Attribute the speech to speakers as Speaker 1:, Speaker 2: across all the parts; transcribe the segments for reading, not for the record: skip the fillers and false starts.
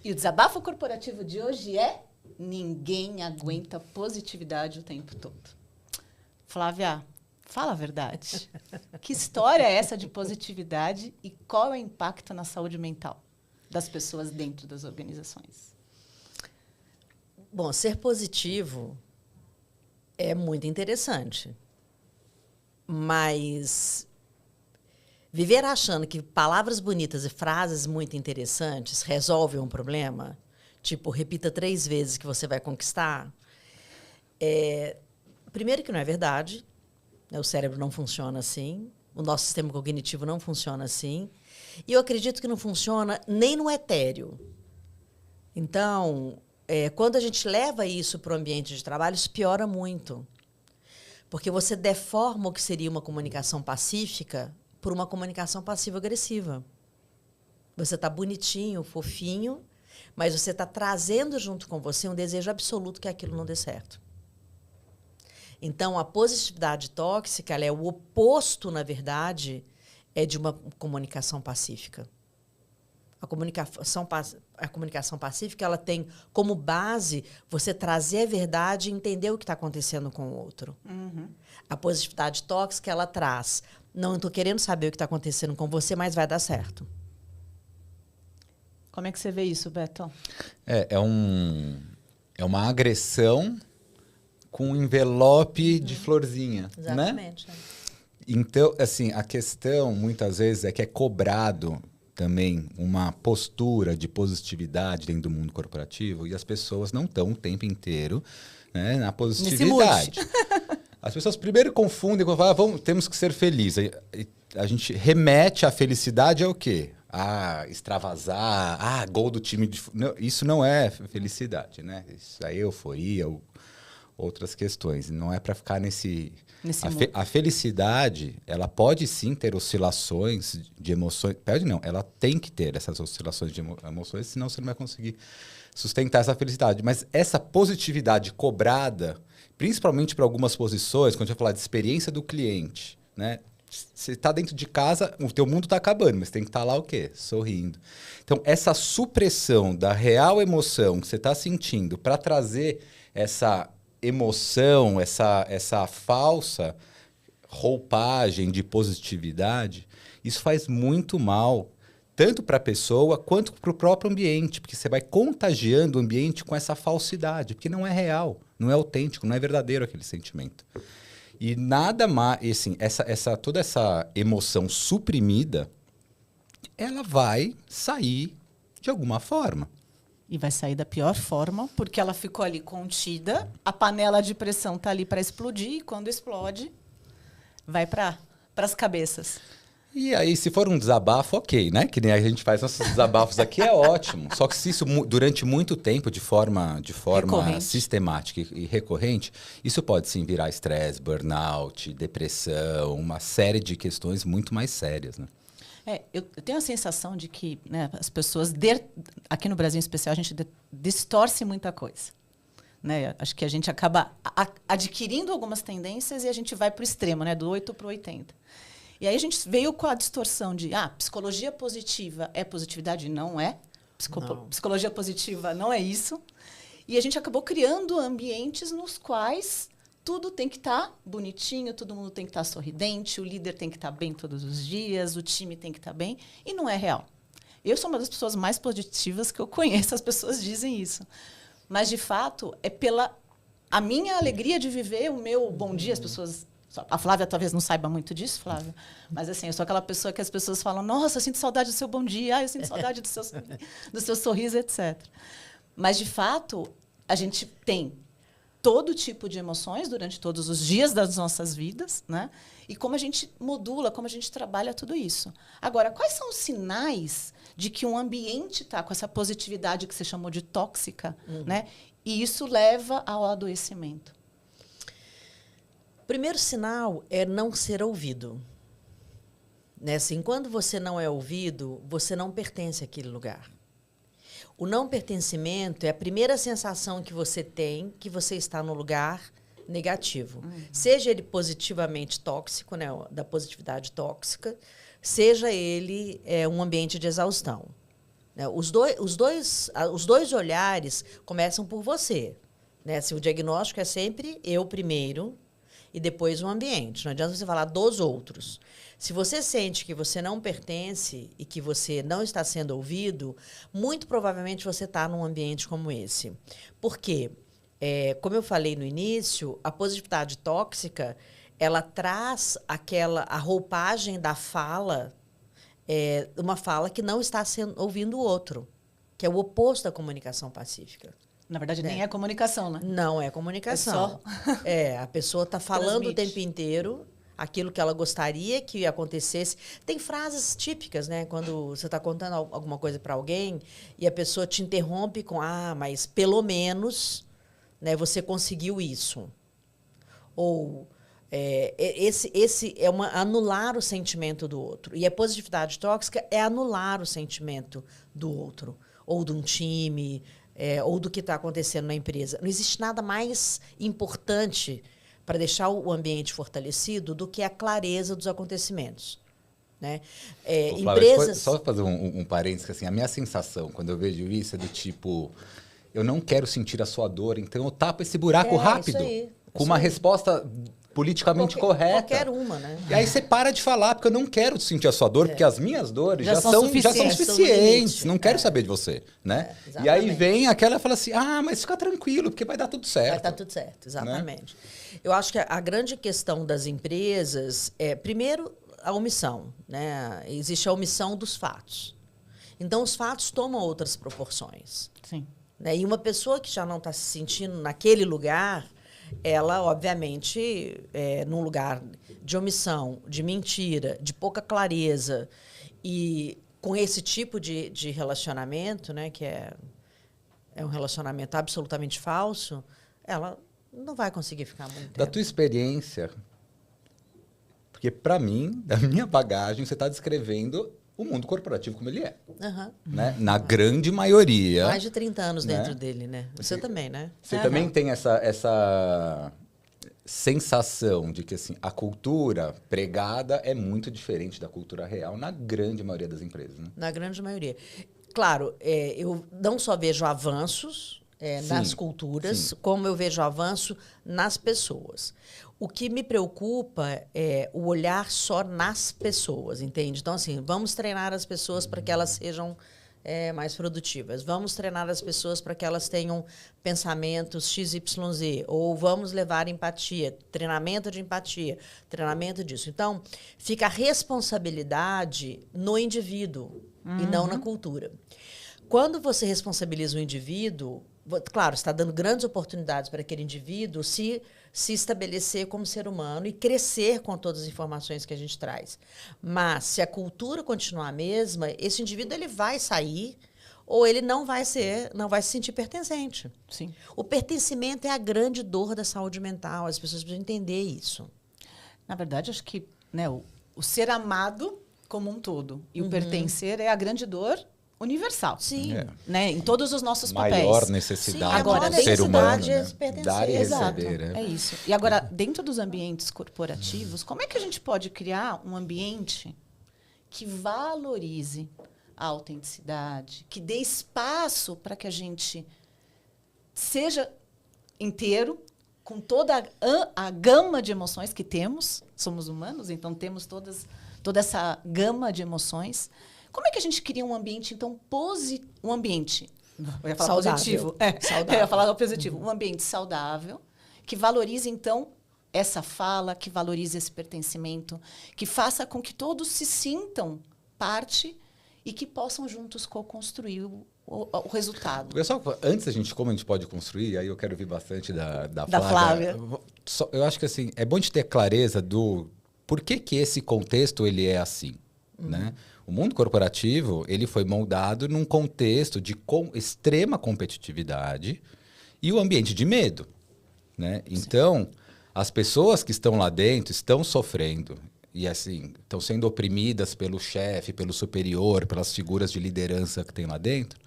Speaker 1: E o desabafo corporativo de hoje é: ninguém aguenta positividade o tempo todo. Flávia, fala a verdade. Que história é essa de positividade e qual é o impacto na saúde mental das pessoas dentro das organizações?
Speaker 2: Bom, ser positivo é muito interessante. Mas viver achando que palavras bonitas e frases muito interessantes resolvem um problema, tipo, repita 3 vezes que você vai conquistar, primeiro que não é verdade, né? O cérebro não funciona assim, o nosso sistema cognitivo não funciona assim, e eu acredito que não funciona nem no etéreo. Então, quando a gente leva isso para o ambiente de trabalho, isso piora muito. Porque você deforma o que seria uma comunicação pacífica por uma comunicação passivo-agressiva. Você está bonitinho, fofinho, mas você está trazendo junto com você um desejo absoluto que aquilo não dê certo. Então, a positividade tóxica, ela é o oposto, na verdade, de uma comunicação pacífica. A comunicação pacífica, ela tem como base você trazer a verdade e entender o que está acontecendo com o outro.
Speaker 1: Uhum.
Speaker 2: A positividade tóxica, ela traz: não estou querendo saber o que está acontecendo com você, mas vai dar certo.
Speaker 1: Como é que você vê isso, Beto?
Speaker 3: É uma agressão com um envelope de florzinha,
Speaker 2: Exatamente.
Speaker 3: né? Então, assim, a questão, muitas vezes, é que é cobrado também uma postura de positividade dentro do mundo corporativo e as pessoas não estão o tempo inteiro, né, na positividade. As pessoas primeiro confundem quando falam, temos que ser felizes. A gente remete a felicidade ao quê? A extravasar, gol do time de... Não, isso não é felicidade, né? Isso aí é euforia, outras questões. Não é para ficar nesse a felicidade, ela pode sim ter oscilações de emoções. Pode não, ela tem que ter essas oscilações de emoções, senão você não vai conseguir sustentar essa felicidade. Mas essa positividade cobrada, principalmente para algumas posições, quando a gente vai falar de experiência do cliente, né? Você está dentro de casa, o teu mundo está acabando, mas tem que estar lá o quê? Sorrindo. Então, essa supressão da real emoção que você está sentindo para trazer essa emoção, essa falsa roupagem de positividade, isso faz muito mal, tanto para a pessoa quanto para o próprio ambiente, porque você vai contagiando o ambiente com essa falsidade, porque não é real, não é autêntico, não é verdadeiro aquele sentimento. E nada mais, assim, toda essa emoção suprimida, ela vai sair de alguma forma.
Speaker 1: E vai sair da pior forma, porque ela ficou ali contida, a panela de pressão está ali para explodir, e quando explode, vai para as cabeças.
Speaker 3: E aí, se for um desabafo, ok, né? Que nem a gente faz nossos desabafos aqui, é ótimo. Só que se isso durante muito tempo, de forma sistemática e recorrente, isso pode sim virar estresse, burnout, depressão, uma série de questões muito mais sérias, né?
Speaker 1: Eu tenho a sensação de que, né, as pessoas, aqui no Brasil em especial, a gente distorce muita coisa. Né? Acho que a gente acaba adquirindo algumas tendências e a gente vai para o extremo, né, do 8 para o 80. E aí a gente veio com a distorção de psicologia positiva é positividade? Não é.
Speaker 2: Não.
Speaker 1: Psicologia positiva não é isso. E a gente acabou criando ambientes nos quais tudo tem que estar bonitinho, todo mundo tem que estar sorridente, o líder tem que estar bem todos os dias, o time tem que estar bem, e não é real. Eu sou uma das pessoas mais positivas que eu conheço, as pessoas dizem isso. Mas, de fato, é pela a minha alegria de viver o meu bom dia. As pessoas... A Flávia talvez não saiba muito disso, Flávia, mas assim, eu sou aquela pessoa que as pessoas falam: nossa, eu sinto saudade do seu bom dia, eu sinto saudade do seu sorriso, etc. Mas, de fato, a gente tem todo tipo de emoções durante todos os dias das nossas vidas, né? E como a gente modula, como a gente trabalha tudo isso. Agora, quais são os sinais de que um ambiente está com essa positividade que você chamou de tóxica, né? E isso leva ao adoecimento?
Speaker 2: O primeiro sinal é não ser ouvido. Né? Assim, quando você não é ouvido, você não pertence àquele lugar. O não pertencimento é a primeira sensação que você tem que você está no lugar negativo. Seja ele positivamente tóxico, né, da positividade tóxica, seja ele um ambiente de exaustão. Né? Os dois olhares começam por você. Né? Assim, o diagnóstico é sempre eu primeiro e depois o ambiente. Não adianta você falar dos outros. Se você sente que você não pertence e que você não está sendo ouvido, muito provavelmente você está num ambiente como esse. Por quê? Como eu falei no início, a positividade tóxica, ela traz a roupagem da fala, uma fala que não está ouvindo o outro, que é o oposto da comunicação pacífica.
Speaker 1: Na verdade, nem é comunicação, né?
Speaker 2: Não é comunicação. A pessoa está falando o tempo inteiro aquilo que ela gostaria que acontecesse. Tem frases típicas, né? Quando você está contando alguma coisa para alguém e a pessoa te interrompe com mas pelo menos, né, você conseguiu isso. Ou esse é anular o sentimento do outro. E a positividade tóxica é anular o sentimento do outro. Ou de um time, ou do que está acontecendo na empresa. Não existe nada mais importante para deixar o ambiente fortalecido do que a clareza dos acontecimentos. Né?
Speaker 3: Empresas... Só fazer um parênteses, assim, a minha sensação quando eu vejo isso é do tipo, eu não quero sentir a sua dor, então eu tapo esse buraco rápido, com uma resposta politicamente correta.
Speaker 2: Qualquer uma, né?
Speaker 3: E aí você para de falar, porque eu não quero sentir a sua dor, porque as minhas dores já são suficientes. Não quero saber de você, né? E aí vem aquela e fala assim, mas fica tranquilo, porque vai dar tudo certo.
Speaker 2: Vai dar tudo certo, exatamente. Né? Eu acho que a grande questão das empresas é, primeiro, a omissão. Né? Existe a omissão dos fatos. Então, os fatos tomam outras proporções.
Speaker 1: Sim.
Speaker 2: Né? E uma pessoa que já não está se sentindo naquele lugar, ela, obviamente, num lugar de omissão, de mentira, de pouca clareza, e com esse tipo de relacionamento, né, que é um relacionamento absolutamente falso, ela não vai conseguir ficar muito tempo.
Speaker 3: Da tua experiência, porque, para mim, da minha bagagem, você está descrevendo o mundo corporativo como ele é.
Speaker 2: Uhum.
Speaker 3: Né? Na grande maioria.
Speaker 2: Mais de 30 anos dentro dele, né? Você também, né?
Speaker 3: Você também tem essa sensação de que assim, a cultura pregada é muito diferente da cultura real na grande maioria das empresas. Né?
Speaker 2: Na grande maioria. Claro, eu não só vejo avanços nas culturas, como eu vejo avanço nas pessoas. O que me preocupa é o olhar só nas pessoas, entende? Então, assim, vamos treinar as pessoas para que elas sejam mais produtivas. Vamos treinar as pessoas para que elas tenham pensamentos XYZ. Ou vamos levar empatia, treinamento de empatia, treinamento disso. Então, fica a responsabilidade no indivíduo e não na cultura. Quando você responsabiliza o indivíduo, claro, você está dando grandes oportunidades para aquele indivíduo se estabelecer como ser humano e crescer com todas as informações que a gente traz. Mas, se a cultura continuar a mesma, esse indivíduo ele vai sair ou ele não vai se sentir pertencente.
Speaker 1: Sim.
Speaker 2: O pertencimento é a grande dor da saúde mental. As pessoas precisam entender isso.
Speaker 1: Na verdade, acho que, né, o ser amado como um todo e o pertencer é a grande dor universal.
Speaker 2: Sim.
Speaker 1: Né? Em todos os nossos papéis.
Speaker 3: Maior necessidade
Speaker 1: agora,
Speaker 3: do ser humano, né?
Speaker 2: Pertencer.
Speaker 3: Dar e
Speaker 1: Exato,
Speaker 3: receber.
Speaker 1: é isso. E agora, dentro dos ambientes corporativos, como é que a gente pode criar um ambiente que valorize a autenticidade, que dê espaço para que a gente seja inteiro, com toda a gama de emoções que temos, somos humanos, então temos toda essa gama de emoções. Como é que a gente cria um ambiente, então, um ambiente... Eu ia falar
Speaker 2: saudável.
Speaker 1: positivo.
Speaker 2: Saudável.
Speaker 1: Eu ia falar positivo. Um ambiente saudável, que valorize, então, essa fala, que valorize esse pertencimento, que faça com que todos se sintam parte e que possam juntos co-construir o resultado.
Speaker 3: Pessoal, antes como a gente pode construir, aí eu quero ouvir bastante da
Speaker 1: Flávia.
Speaker 3: Eu acho que assim, é bom de ter clareza do por que esse contexto ele é assim, né? O mundo corporativo ele foi moldado num contexto de extrema competitividade e o ambiente de medo, né? Então, as pessoas que estão lá dentro estão sofrendo e assim estão sendo oprimidas pelo chefe, pelo superior, pelas figuras de liderança que tem lá dentro.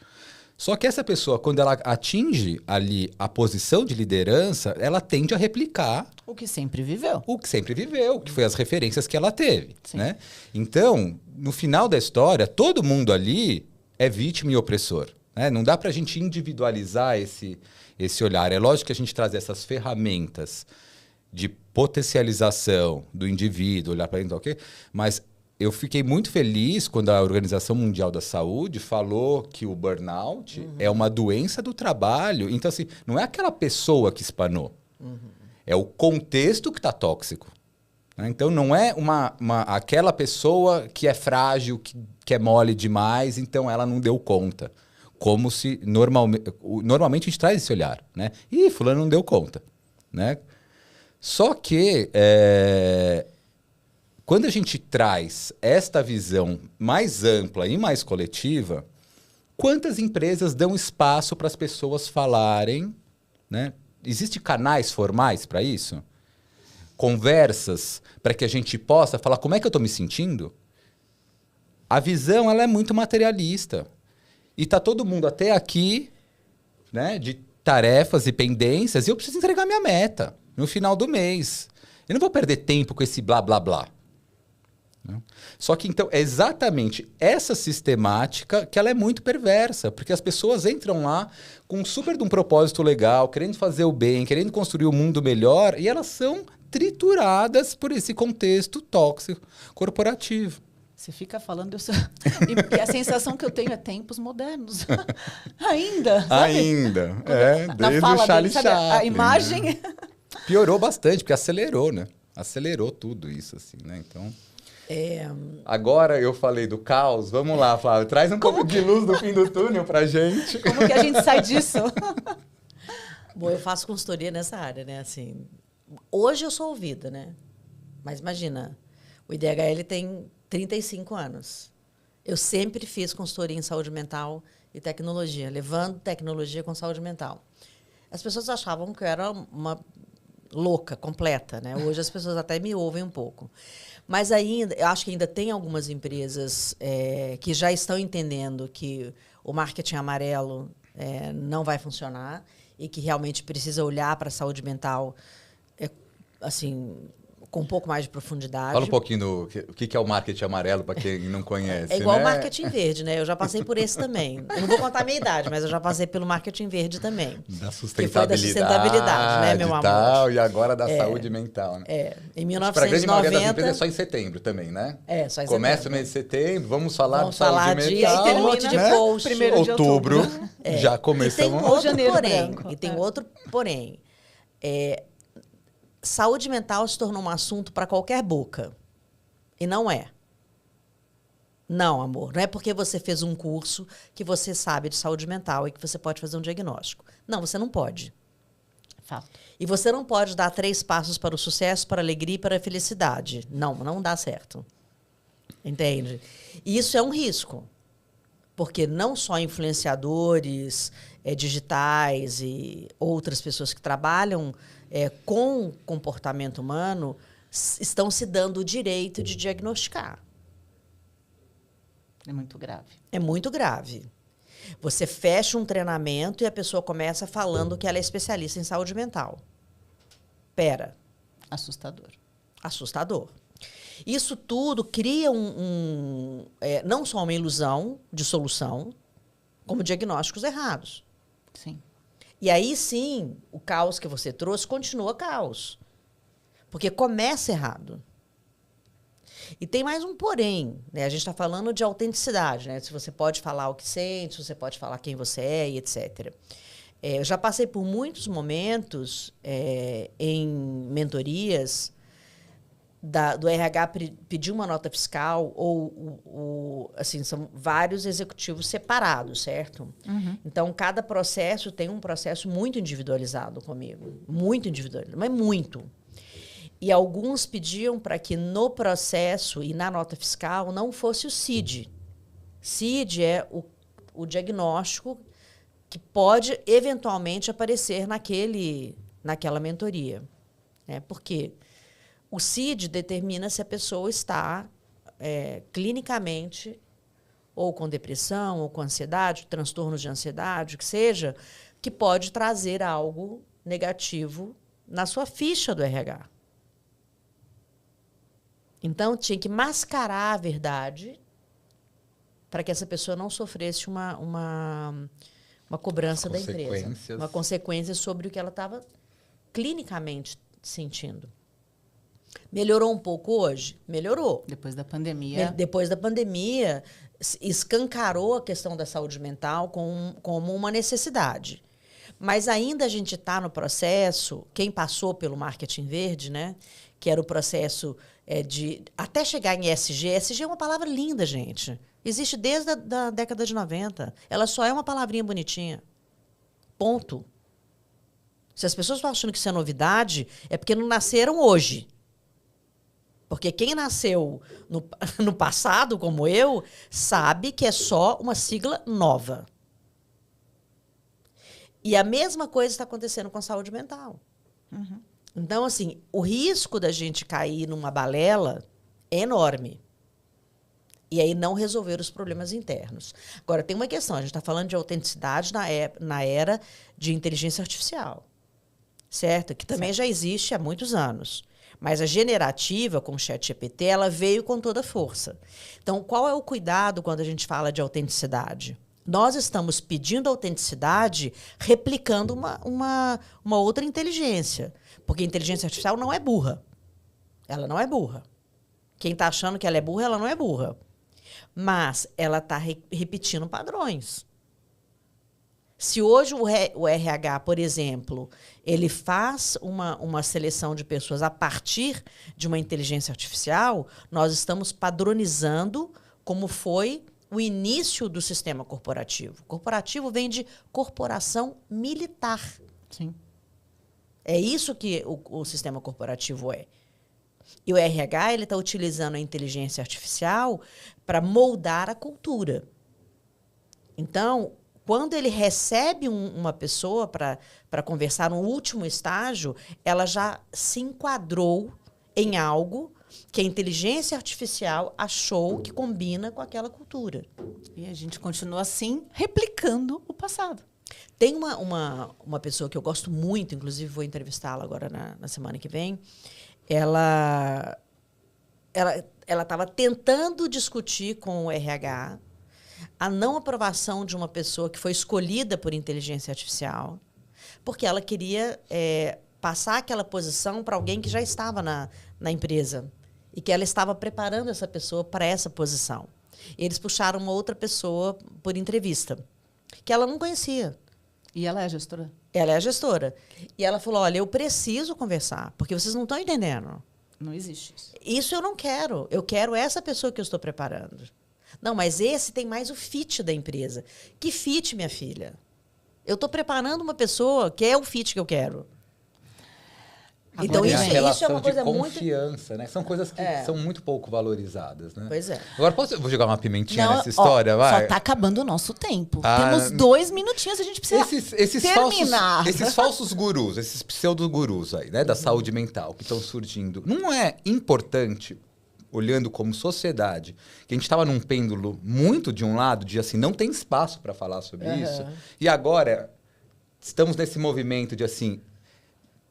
Speaker 3: Só que essa pessoa, quando ela atinge ali a posição de liderança, ela tende a replicar
Speaker 1: o que sempre viveu.
Speaker 3: Que foi as referências que ela teve. Né? Então, no final da história, todo mundo ali é vítima e opressor. Né? Não dá para a gente individualizar esse olhar. É lógico que a gente traz essas ferramentas de potencialização do indivíduo, olhar para dentro, ok? Mas eu fiquei muito feliz quando a Organização Mundial da Saúde falou que o burnout é uma doença do trabalho. Então, assim, não é aquela pessoa que espanou. É o contexto que está tóxico. Né? Então, não é aquela pessoa que é frágil, que é mole demais, então ela não deu conta. Como se normalmente a gente traz esse olhar. Né? Ih, fulano não deu conta. Né? Só que quando a gente traz esta visão mais ampla e mais coletiva, quantas empresas dão espaço para as pessoas falarem? Né? Existem canais formais para isso? Conversas para que a gente possa falar como é que eu estou me sentindo? A visão ela é muito materialista. E está todo mundo até aqui, né, de tarefas e pendências, e eu preciso entregar minha meta no final do mês. Eu não vou perder tempo com esse blá, blá, blá. Só que, então, é exatamente essa sistemática que ela é muito perversa, porque as pessoas entram lá com super de um propósito legal, querendo fazer o bem, querendo construir um mundo melhor, e elas são trituradas por esse contexto tóxico corporativo.
Speaker 1: Você fica falando... E a sensação que eu tenho é tempos modernos. Ainda, sabe?
Speaker 3: Ainda. Desde
Speaker 1: fala
Speaker 3: o Charlie
Speaker 1: dele, sabe?
Speaker 3: Chaplin.
Speaker 1: A imagem...
Speaker 3: Né? Piorou bastante, porque acelerou, né? Acelerou tudo isso, assim, né? Então... Agora eu falei do caos. Vamos lá, Flávia. Traz um pouco de luz do fim do túnel pra gente.
Speaker 1: Como que a gente sai disso?
Speaker 2: Bom, eu faço consultoria nessa área, né? Assim, hoje eu sou ouvida, né? Mas imagina, o IDHL tem 35 anos. Eu sempre fiz consultoria em saúde mental e tecnologia, levando tecnologia com saúde mental. As pessoas achavam que eu era uma louca, completa, né? Hoje as pessoas até me ouvem um pouco. Mas ainda, eu acho que ainda tem algumas empresas que já estão entendendo que o marketing amarelo não vai funcionar e que realmente precisa olhar para a saúde mental assim, com um pouco mais de profundidade.
Speaker 3: Fala um pouquinho o que é o marketing amarelo, para quem não conhece.
Speaker 2: É igual
Speaker 3: né?
Speaker 2: o marketing verde, né? Eu já passei por esse também. Eu não vou contar a minha idade, mas eu já passei pelo marketing verde também.
Speaker 3: Da sustentabilidade.
Speaker 2: Que foi da sustentabilidade, né, meu amor?
Speaker 3: Tal, e agora da saúde mental. Né?
Speaker 2: Em
Speaker 3: Para a grande maioria das
Speaker 2: 1990...
Speaker 3: empresas é só em setembro também, né?
Speaker 2: Só em
Speaker 3: Começa
Speaker 2: setembro.
Speaker 3: o mês de setembro, vamos falar de
Speaker 2: falar
Speaker 3: saúde
Speaker 2: de...
Speaker 3: mental.
Speaker 2: E tem um monte de
Speaker 3: né?
Speaker 2: post.
Speaker 1: Primeiro de
Speaker 3: Outubro, já
Speaker 2: E
Speaker 3: começamos.
Speaker 2: tem outro
Speaker 1: Janeiro
Speaker 2: porém.
Speaker 1: branco.
Speaker 2: E tem outro porém. Saúde mental se tornou um assunto para qualquer boca. E não é. Não, amor. Não é porque você fez um curso que você sabe de saúde mental e que você pode fazer um diagnóstico. Não, você não pode.
Speaker 1: Fato.
Speaker 2: E você não pode dar 3 passos para o sucesso, para a alegria e para a felicidade. Não, não dá certo. Entende? E isso é um risco. Porque não só influenciadores digitais e outras pessoas que trabalham com comportamento humano estão se dando o direito de diagnosticar.
Speaker 1: É muito grave.
Speaker 2: É muito grave. Você fecha um treinamento e a pessoa começa falando que ela é especialista em saúde mental. Pera.
Speaker 1: Assustador.
Speaker 2: Assustador. Isso tudo cria não só uma ilusão de solução, como diagnósticos errados.
Speaker 1: Sim.
Speaker 2: E aí, sim, o caos que você trouxe continua caos. Porque começa errado. E tem mais um porém, né? A gente está falando de autenticidade, né? Se você pode falar o que sente, se você pode falar quem você é e etc. Eu já passei por muitos momentos em mentorias do RH pedir uma nota fiscal ou assim, são vários executivos separados, certo?
Speaker 1: Uhum.
Speaker 2: Então, cada processo tem um processo muito individualizado comigo. Muito individualizado, mas muito. E alguns pediam para que no processo e na nota fiscal não fosse o CID. CID é o diagnóstico que pode eventualmente aparecer naquela mentoria. Né? Porque o CID determina se a pessoa está clinicamente ou com depressão, ou com ansiedade, transtornos de ansiedade, o que seja, que pode trazer algo negativo na sua ficha do RH. Então, tinha que mascarar a verdade para que essa pessoa não sofresse uma cobrança da empresa. Uma consequência sobre o que ela estava clinicamente sentindo. Melhorou um pouco hoje? Melhorou.
Speaker 1: Depois da pandemia.
Speaker 2: Depois da pandemia, escancarou a questão da saúde mental como uma necessidade. Mas ainda a gente está no processo, quem passou pelo marketing verde, né? Que era o processo de... Até chegar em ESG. ESG é uma palavra linda, gente. Existe desde a década de 90. Ela só é uma palavrinha bonitinha. Ponto. Se as pessoas estão achando que isso é novidade, é porque não nasceram hoje. Porque quem nasceu no passado, como eu, sabe que é só uma sigla nova. E a mesma coisa está acontecendo com a saúde mental.
Speaker 1: Uhum.
Speaker 2: Então, assim, o risco da gente cair numa balela é enorme. E aí não resolver os problemas internos. Agora, tem uma questão. A gente está falando de autenticidade na era de inteligência artificial. Certo? Que também já existe há muitos anos. Mas a generativa, com o ChatGPT, ela veio com toda a força. Então, qual é o cuidado quando a gente fala de autenticidade? Nós estamos pedindo autenticidade replicando uma outra inteligência. Porque a inteligência artificial não é burra. Ela não é burra. Quem está achando que ela é burra, ela não é burra. Mas ela está repetindo padrões. Se hoje o RH, por exemplo, ele faz uma seleção de pessoas a partir de uma inteligência artificial, nós estamos padronizando como foi o início do sistema corporativo. Corporativo vem de corporação militar.
Speaker 1: Sim.
Speaker 2: É isso que o sistema corporativo é. E o RH está utilizando a inteligência artificial para moldar a cultura. Então, quando ele recebe uma pessoa para conversar no último estágio, ela já se enquadrou em algo que a inteligência artificial achou que combina com aquela cultura.
Speaker 1: E a gente continua assim, replicando o passado.
Speaker 2: Tem uma pessoa que eu gosto muito, inclusive vou entrevistá-la agora na semana que vem. Ela estava tentando discutir com o RH a não aprovação de uma pessoa que foi escolhida por inteligência artificial, porque ela queria passar aquela posição para alguém que já estava na empresa e que ela estava preparando essa pessoa para essa posição. Eles puxaram uma outra pessoa por entrevista, que ela não conhecia.
Speaker 1: E ela é a gestora?
Speaker 2: Ela é a gestora. E ela falou, olha, eu preciso conversar, porque vocês não estão entendendo.
Speaker 1: Não existe isso.
Speaker 2: Isso eu não quero. Eu quero essa pessoa que eu estou preparando. Não, mas esse tem mais o fit da empresa. Que fit, minha filha? Eu estou preparando uma pessoa que é o fit que eu quero. Então, isso é uma coisa
Speaker 3: de
Speaker 2: muito...
Speaker 3: confiança, né? São coisas que são muito pouco valorizadas, né?
Speaker 2: Pois é.
Speaker 3: Agora, vou jogar uma pimentinha nessa história? Vai.
Speaker 1: Só está acabando o nosso tempo. Temos 2 minutinhos, a gente precisa terminar.
Speaker 3: Esses falsos gurus, esses pseudo-gurus aí, né? Da saúde mental que estão surgindo. Não é importante, olhando como sociedade, que a gente estava num pêndulo muito de um lado, de assim, não tem espaço para falar sobre isso. E agora, estamos nesse movimento de assim...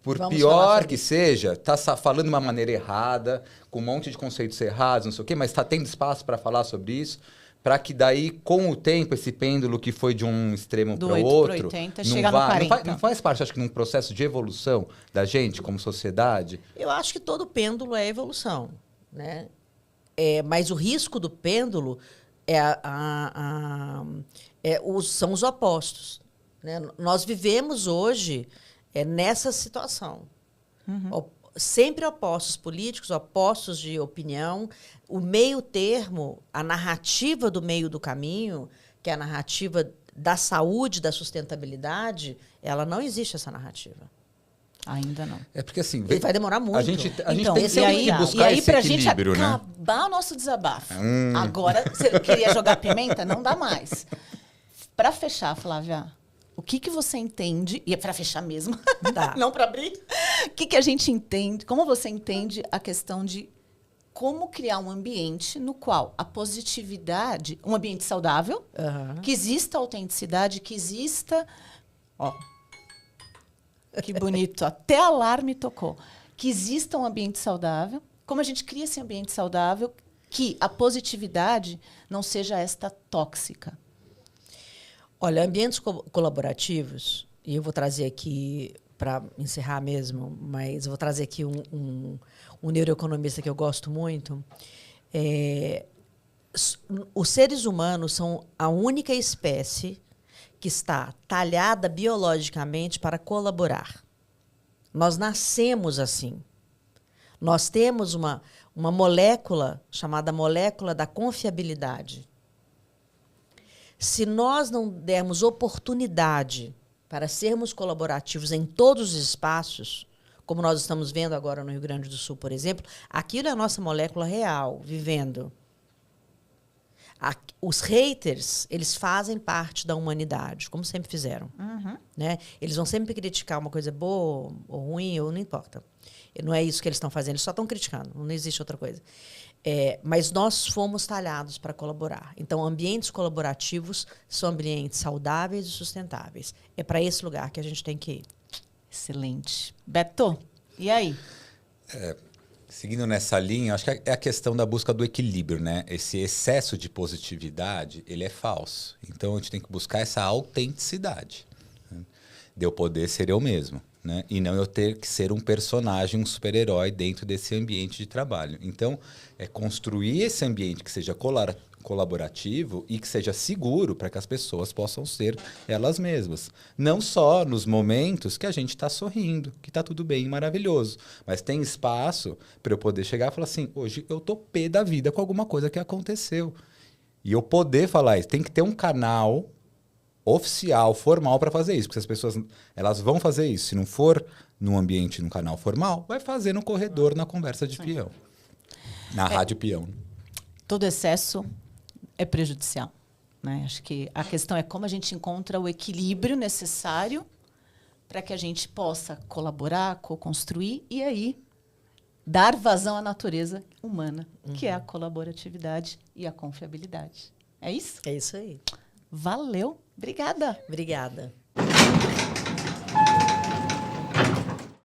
Speaker 3: Por pior que seja, está falando de uma maneira errada, com um monte de conceitos errados, não sei o quê, mas está tendo espaço para falar sobre isso, para que daí, com o tempo, esse pêndulo que foi de um extremo para o outro...
Speaker 1: 80, chega no 40.
Speaker 3: Não faz parte, acho que, num processo de evolução da gente como sociedade?
Speaker 2: Eu acho que todo pêndulo é evolução, né? Mas o risco do pêndulo são os opostos, né? Nós vivemos hoje... nessa situação. Sempre opostos políticos, opostos de opinião. O meio termo, a narrativa do meio do caminho, que é a narrativa da saúde, da sustentabilidade, ela não existe, essa narrativa.
Speaker 1: Ainda não.
Speaker 3: É porque assim...
Speaker 2: Vai demorar muito.
Speaker 3: A gente
Speaker 1: então,
Speaker 3: tem que buscar esse equilíbrio,
Speaker 1: né? Pra gente acabar o nosso desabafo. Agora, você queria jogar pimenta? Não dá mais. Para fechar, Flávia... O que você entende, e é para fechar mesmo, não para abrir, o que a gente entende, como você entende a questão de como criar um ambiente no qual a positividade, um ambiente saudável, que exista autenticidade, que exista... Ó, que bonito, até alarme tocou. Que exista um ambiente saudável. Como a gente cria esse ambiente saudável que a positividade não seja esta tóxica?
Speaker 2: Olha, ambientes colaborativos, e eu vou trazer aqui, para encerrar mesmo, mas eu vou trazer aqui um neuroeconomista que eu gosto muito. Os seres humanos são a única espécie que está talhada biologicamente para colaborar. Nós nascemos assim. Nós temos uma molécula chamada molécula da confiabilidade. Se nós não dermos oportunidade para sermos colaborativos em todos os espaços, como nós estamos vendo agora no Rio Grande do Sul, por exemplo, aquilo é a nossa molécula real, vivendo. Os haters, eles fazem parte da humanidade, como sempre fizeram.
Speaker 1: Uhum.
Speaker 2: Né? Eles vão sempre criticar uma coisa boa ou ruim, ou não importa. Não é isso que eles estão fazendo, eles só estão criticando, não existe outra coisa. Mas nós fomos talhados para colaborar. Então, ambientes colaborativos são ambientes saudáveis e sustentáveis. É para esse lugar que a gente tem que ir.
Speaker 1: Excelente. Beto, e aí?
Speaker 3: Seguindo nessa linha, acho que é a questão da busca do equilíbrio, né? Esse excesso de positividade, ele é falso. Então, a gente tem que buscar essa autenticidade, né? De eu poder ser eu mesmo, né? E não eu ter que ser um personagem, um super-herói dentro desse ambiente de trabalho. Então, é construir esse ambiente que seja colaborativo e que seja seguro para que as pessoas possam ser elas mesmas. Não só nos momentos que a gente está sorrindo, que está tudo bem, maravilhoso. Mas tem espaço para eu poder chegar e falar assim, hoje eu tô pé da vida com alguma coisa que aconteceu. E eu poder falar isso. Tem que ter um canal oficial, formal para fazer isso. Porque as pessoas elas vão fazer isso. Se não for num ambiente, num canal formal, vai fazer no corredor, na conversa de peão. Na rádio peão.
Speaker 1: Todo excesso é prejudicial, né? Acho que a questão é como a gente encontra o equilíbrio necessário para que a gente possa colaborar, co-construir e aí dar vazão à natureza humana, que é a colaboratividade e a confiabilidade. É isso?
Speaker 2: É isso aí.
Speaker 1: Valeu. Obrigada.
Speaker 2: Obrigada.